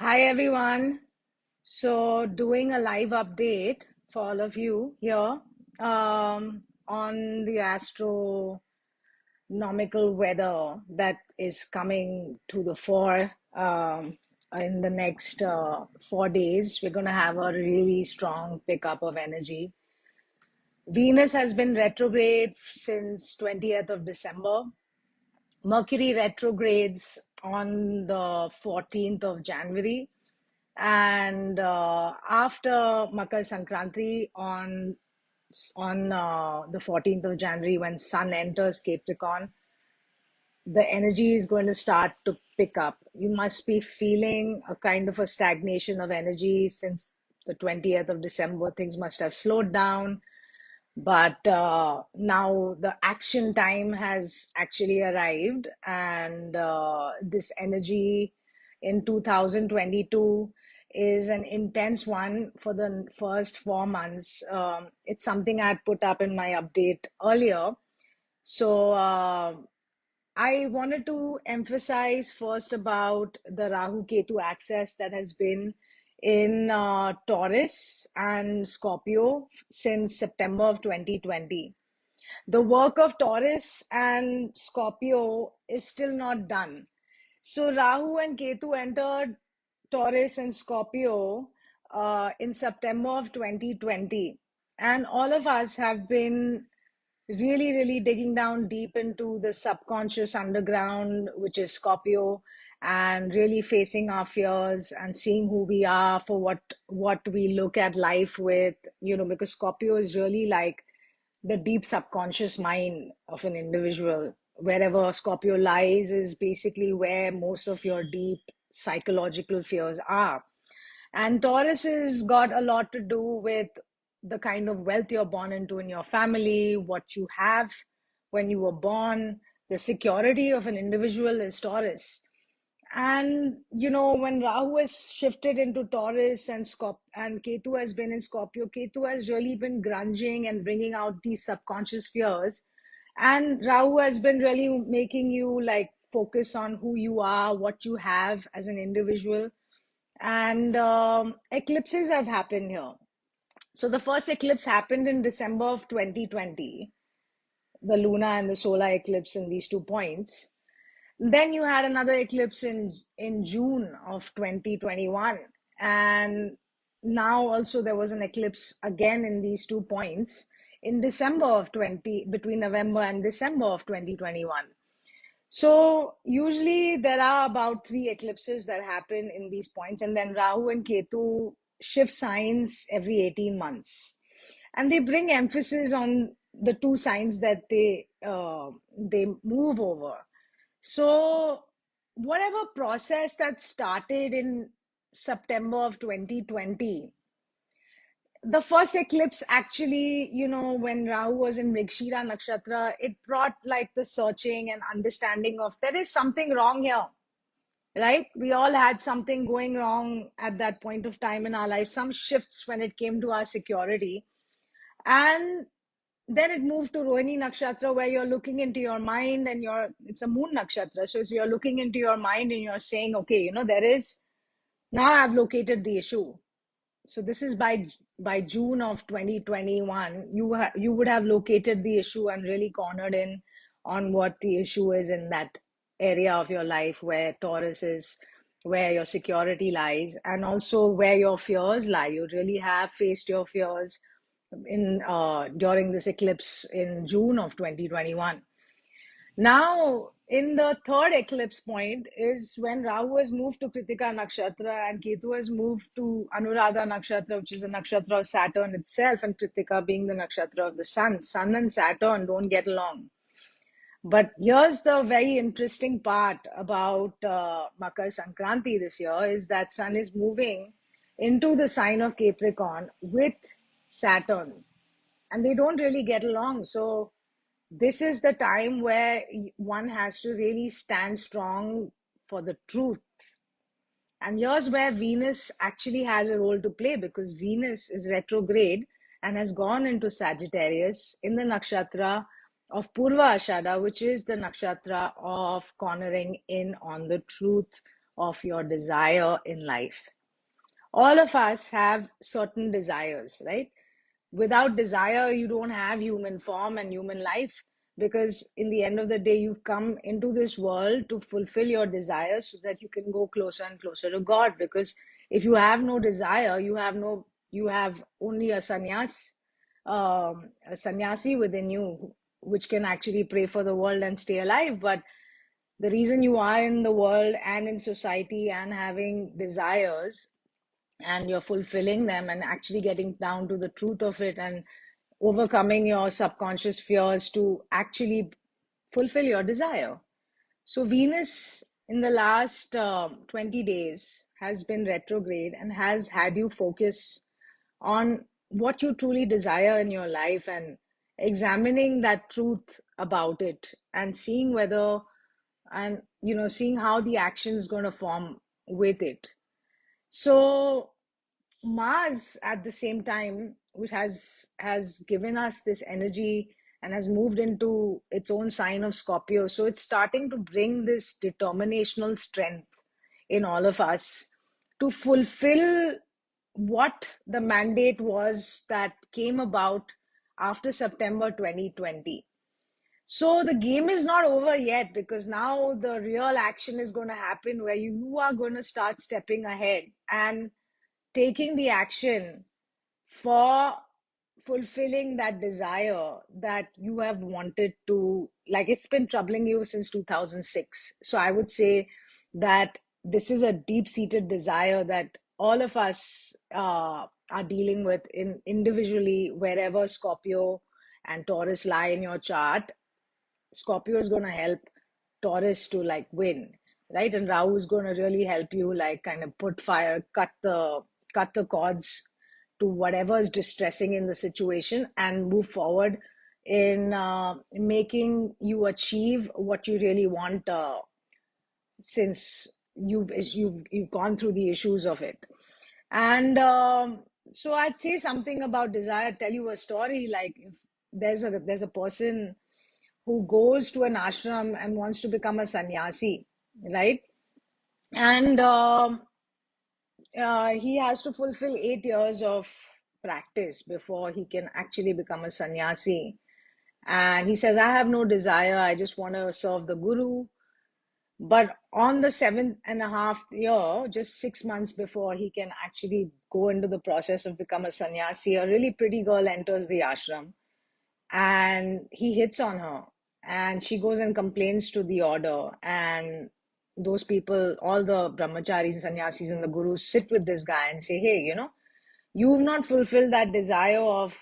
Hi everyone. So doing a live update for all of you here on the astronomical weather that is coming to the fore in the next 4 days. We're going to have a really strong pickup of energy. Venus has been retrograde since 20th of December. Mercury retrogrades on the 14th of January. And after Makkar Sankranti on the 14th of January, when Sun enters Capricorn, the energy is going to start to pick up. You must be feeling a kind of a stagnation of energy since the 20th of December. Things must have slowed down, but now the action time has actually arrived, and this energy in 2022 is an intense one for the first 4 months. It's something I had put up in my update earlier. So I wanted to emphasize first about the Rahu Ketu axis that has been in Taurus and Scorpio since September of 2020. The work of Taurus and Scorpio is still not done. So Rahu and Ketu entered Taurus and Scorpio in September of 2020. And all of us have been really digging down deep into the subconscious underground, which is Scorpio, and really facing our fears and seeing who we are for what we look at life with, because Scorpio is really like the deep subconscious mind of an individual. Wherever Scorpio lies is basically where most of your deep psychological fears are. And Taurus has got a lot to do with the kind of wealth you're born into in your family, what you have when you were born. The security of an individual is Taurus. And when Rahu has shifted into Taurus and Ketu has been in Scorpio, Ketu has really been grunging and bringing out these subconscious fears. And Rahu has been really making you like focus on who you are, what you have as an individual. And eclipses have happened here. So the first eclipse happened in December of 2020, the lunar and the solar eclipse in these 2 points. Then you had another eclipse in June of 2021. And now also there was an eclipse again in these 2 points in December of 20, between November and December of 2021. So usually there are about 3 eclipses that happen in these points, and then Rahu and Ketu shift signs every 18 months. And they bring emphasis on the two signs that they move over. So whatever process that started in September of 2020, the first eclipse actually, when Rahu was in Mrigashira Nakshatra, it brought like the searching and understanding of there is something wrong here, right? We all had something going wrong at that point of time in our life, some shifts when it came to our security. And then it moved to Rohini Nakshatra, where you're looking into your mind and it's a moon nakshatra. So you're looking into your mind and you're saying, okay, now I've located the issue. So this is by June of 2021, you would have located the issue and really cornered in on what the issue is in that area of your life where Taurus is, where your security lies, and also where your fears lie. You really have faced your fears in during this eclipse in June of 2021. Now, in the third eclipse point is when Rahu has moved to Kritika Nakshatra and Ketu has moved to Anuradha Nakshatra, which is the nakshatra of Saturn itself, and Kritika being the nakshatra of the Sun. Sun and Saturn don't get along. But here's the very interesting part about Makkar Sankranti this year is that Sun is moving into the sign of Capricorn with Saturn, and they don't really get along. So this is the time where one has to really stand strong for the truth. And here's where Venus actually has a role to play, because Venus is retrograde and has gone into Sagittarius in the nakshatra of Purva Ashada, which is the nakshatra of cornering in on the truth of your desire in life. All of us have certain desires, right? Without desire, you don't have human form and human life, because in the end of the day, you've come into this world to fulfill your desires so that you can go closer and closer to God. Because if you have no desire, you have only a sannyasi within you, which can actually pray for the world and stay alive. But the reason you are in the world and in society and having desires, and you're fulfilling them and actually getting down to the truth of it and overcoming your subconscious fears to actually fulfill your desire. So, Venus in the last 20 days has been retrograde and has had you focus on what you truly desire in your life and examining that truth about it and seeing whether, and seeing how the action is going to form with it. So Mars at the same time, which has given us this energy and has moved into its own sign of Scorpio. So it's starting to bring this determinational strength in all of us to fulfill what the mandate was that came about after September 2020. So the game is not over yet, because now the real action is going to happen where you are going to start stepping ahead and taking the action for fulfilling that desire that you have wanted to, like, it's been troubling you since 2006. So I would say that this is a deep seated desire that all of us are dealing with in individually, wherever Scorpio and Taurus lie in your chart. Scorpio is going to help Taurus to like win, right? And Rahu is going to really help you like kind of put fire, cut the cords to whatever is distressing in the situation and move forward in making you achieve what you really want, since you've gone through the issues of it. And so I'd say something about desire, tell you a story. Like, if there's a person who goes to an ashram and wants to become a sannyasi, right? And he has to fulfill 8 years of practice before he can actually become a sannyasi. And he says, I have no desire, I just want to serve the guru. But on the seventh and a half year, just 6 months before he can actually go into the process of become a sannyasi, a really pretty girl enters the ashram and he hits on her, and she goes and complains to the order. And those people, all the brahmacharis, sannyasis and the gurus, sit with this guy and say, hey, you've not fulfilled that desire of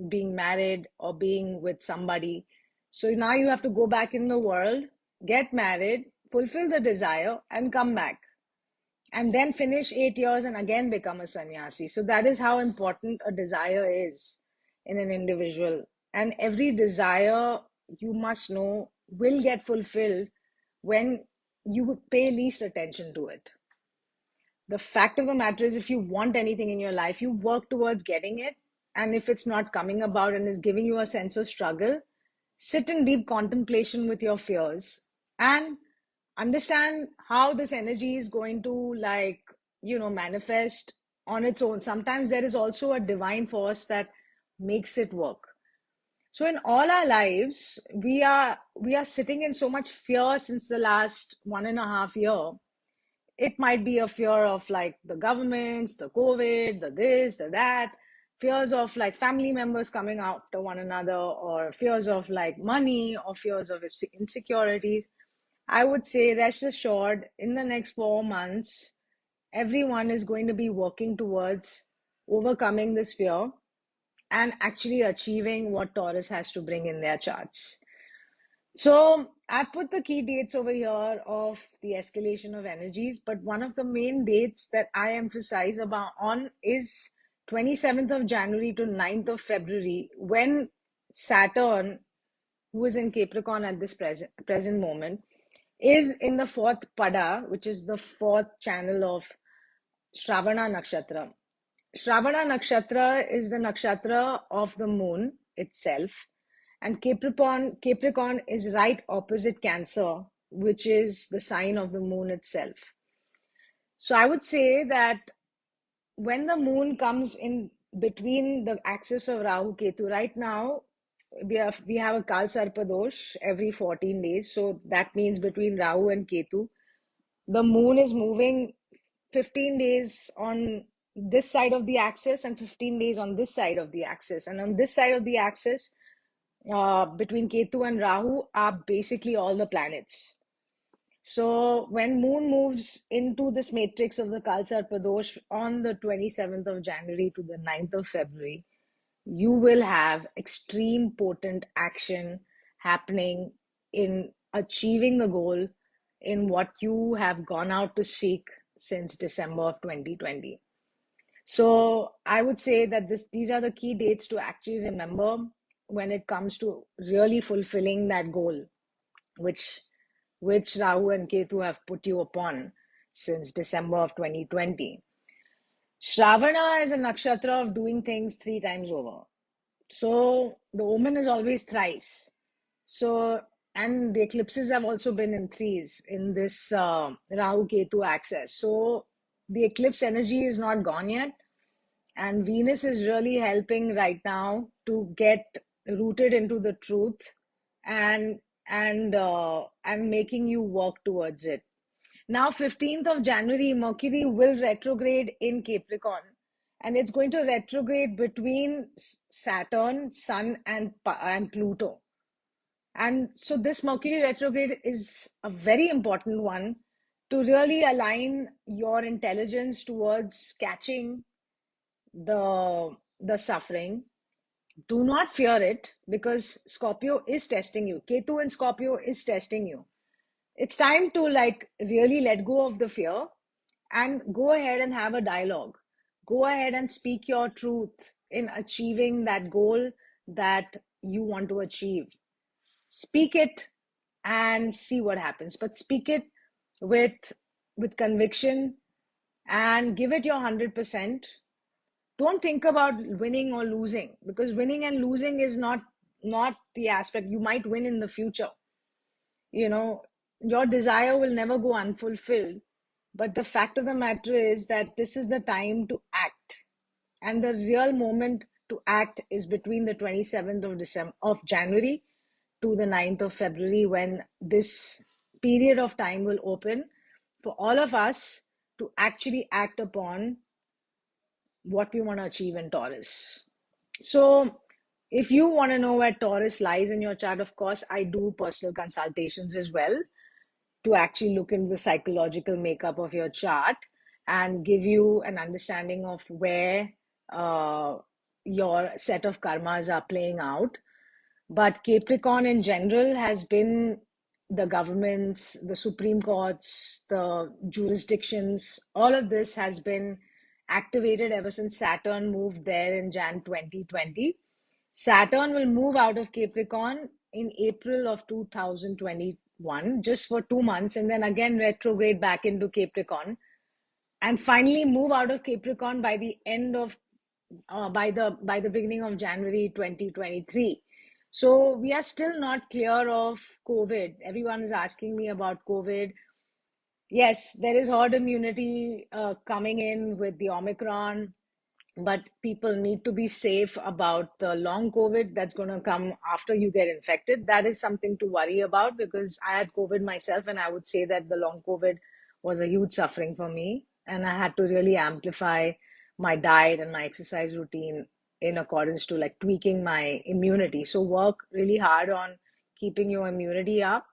being married or being with somebody, so now you have to go back in the world, get married, fulfill the desire and come back, and then finish 8 years and again become a sannyasi. So that is how important a desire is in an individual. And every desire, you must know, will get fulfilled when you pay least attention to it. The fact of the matter is, if you want anything in your life, you work towards getting it. And if it's not coming about and is giving you a sense of struggle, sit in deep contemplation with your fears and understand how this energy is going to, like, manifest on its own. Sometimes there is also a divine force that makes it work. So in all our lives, we are sitting in so much fear since the last 1.5 year. It might be a fear of like the governments, the COVID, the this, the that, fears of like family members coming after one another, or fears of like money, or fears of insecurities. I would say, rest assured, in the next 4 months, everyone is going to be working towards overcoming this fear and actually achieving what Taurus has to bring in their charts. So I've put the key dates over here of the escalation of energies, but one of the main dates that I emphasize about on is 27th of January to 9th of February, when Saturn, who is in Capricorn at this present moment, is in the fourth pada, which is the fourth channel of Shravana nakshatra. Shravana nakshatra is the nakshatra of the moon itself, and Capricorn is right opposite Cancer, which is the sign of the moon itself. So I would say that when the moon comes in between the axis of Rahu Ketu, right now we have a Kal Sarpa dosh every 14 days. So that means between Rahu and Ketu, the moon is moving 15 days on this side of the axis and 15 days on this side of the axis. And on this side of the axis, between Ketu and Rahu, are basically all the planets. So when moon moves into this matrix of the Kalsar Pradosh on the 27th of January to the 9th of February, you will have extreme potent action happening in achieving the goal in what you have gone out to seek since December of 2020. So I would say that these are the key dates to actually remember when it comes to really fulfilling that goal, which Rahu and Ketu have put you upon since December of 2020. Shravana is a nakshatra of doing things three times over. So the omen is always thrice. So, and the eclipses have also been in threes in this Rahu Ketu axis. So the eclipse energy is not gone yet. And Venus is really helping right now to get rooted into the truth and and making you work towards it. Now, 15th of January, Mercury will retrograde in Capricorn, and it's going to retrograde between Saturn, Sun, and Pluto. And so, this Mercury retrograde is a very important one to really align your intelligence towards catching the suffering. Do not fear it, because Scorpio is testing you. Ketu and Scorpio is testing you. It's time to like really let go of the fear and go ahead and have a dialogue. Go ahead and speak your truth in achieving that goal that you want to achieve. Speak it and see what happens, but speak it with conviction and give it your 100%. Don't think about winning or losing, because winning and losing is not the aspect. You might win in the future. You know, your desire will never go unfulfilled, but the fact of the matter is that this is the time to act, and the real moment to act is between the 27th of December of January to the 9th of February, when this period of time will open for all of us to actually act upon what we want to achieve in Taurus. So, if you want to know where Taurus lies in your chart, of course, I do personal consultations as well to actually look into the psychological makeup of your chart and give you an understanding of where your set of karmas are playing out. But Capricorn in general has been the governments, the Supreme Courts, the jurisdictions, all of this has been activated ever since Saturn moved there in Jan 2020. Saturn will move out of Capricorn in April of 2021, just for 2 months, and then again retrograde back into Capricorn, and finally move out of Capricorn by the end of by the beginning of January 2023. So we are still not clear of COVID. Everyone is asking me about COVID. Yes, there is herd immunity coming in with the Omicron, but people need to be safe about the long COVID that's going to come after you get infected. That is something to worry about, because I had COVID myself, and I would say that the long COVID was a huge suffering for me. And I had to really amplify my diet and my exercise routine in accordance to like tweaking my immunity. So work really hard on keeping your immunity up.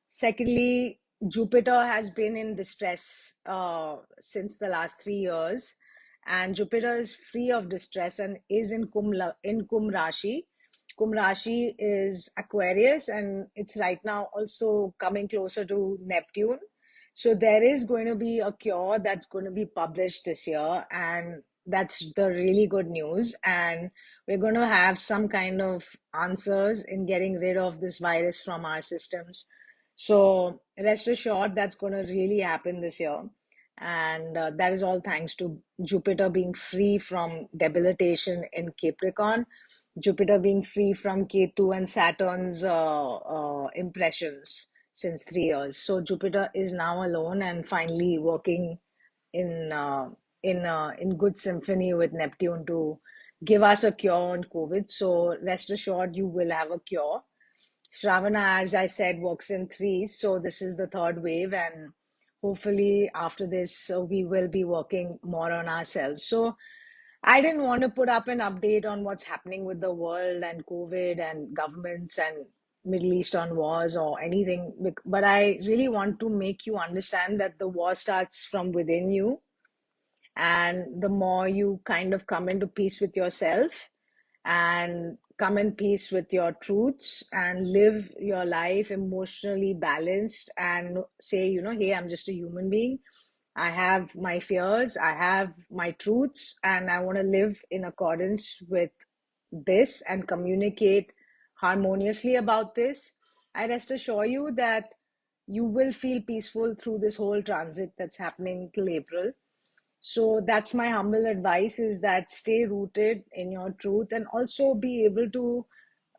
Secondly, Jupiter has been in distress since the last 3 years, and Jupiter is free of distress and is in Kumbh Rashi. Kumbh Rashi is Aquarius, and it's right now also coming closer to Neptune. So there is going to be a cure that's going to be published this year, and that's the really good news. And we're going to have some kind of answers in getting rid of this virus from our systems. So rest assured, that's going to really happen this year. And that is all thanks to Jupiter being free from debilitation in Capricorn, Jupiter being free from Ketu and Saturn's impressions since 3 years. So Jupiter is now alone and finally working in uh, in good symphony with Neptune to give us a cure on COVID. So rest assured, you will have a cure. Shravana, as I said, works in threes, so this is the third wave, and hopefully after this, we will be working more on ourselves. So I didn't want to put up an update on what's happening with the world and COVID and governments and Middle Eastern wars or anything, but I really want to make you understand that the war starts from within you, and the more you kind of come into peace with yourself and come in peace with your truths and live your life emotionally balanced and say, hey, I'm just a human being. I have my fears, I have my truths, and I want to live in accordance with this and communicate harmoniously about this. I rest assure you that you will feel peaceful through this whole transit that's happening till April. So that's my humble advice, is that stay rooted in your truth and also be able to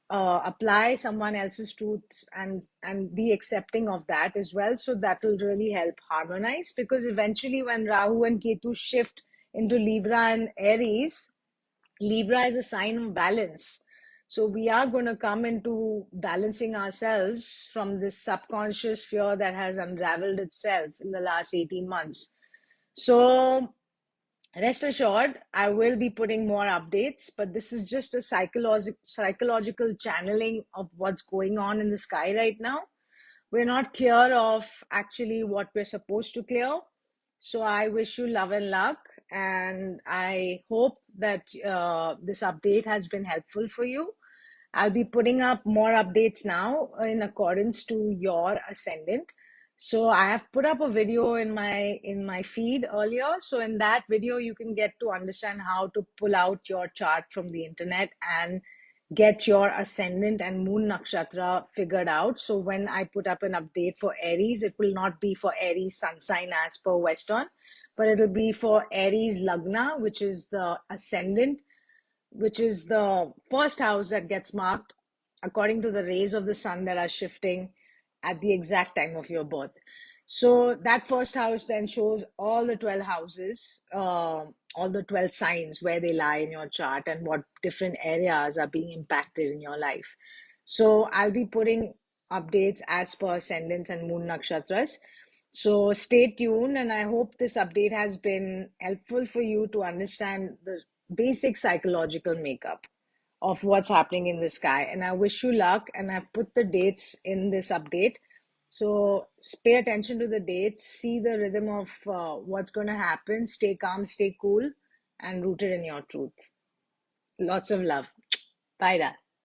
apply someone else's truth and be accepting of that as well. So that will really help harmonize, because eventually when Rahu and Ketu shift into Libra and Aries, Libra is a sign of balance. So we are going to come into balancing ourselves from this subconscious fear that has unraveled itself in the last 18 months. So rest assured, I will be putting more updates, but this is just a psychological channeling of what's going on in the sky right now. We're not clear of actually what we're supposed to clear. So I wish you love and luck, and I hope that this update has been helpful for you. I'll be putting up more updates now in accordance to your ascendant. So I have put up a video in my feed earlier. So in that video, you can get to understand how to pull out your chart from the internet and get your ascendant and moon nakshatra figured out. So when I put up an update for Aries, it will not be for Aries sun sign as per Western, but it'll be for Aries Lagna, which is the ascendant, which is the first house that gets marked according to the rays of the sun that are shifting at the exact time of your birth. So that first house then shows all the 12 houses, all the 12 signs where they lie in your chart and what different areas are being impacted in your life. So I'll be putting updates as per ascendants and moon nakshatras. So stay tuned, and I hope this update has been helpful for you to understand the basic psychological makeup of what's happening in the sky. And I wish you luck, and I've put the dates in this update. So pay attention to the dates, see the rhythm of what's going to happen, stay calm, stay cool, and rooted in your truth. Lots of love. Bye, da.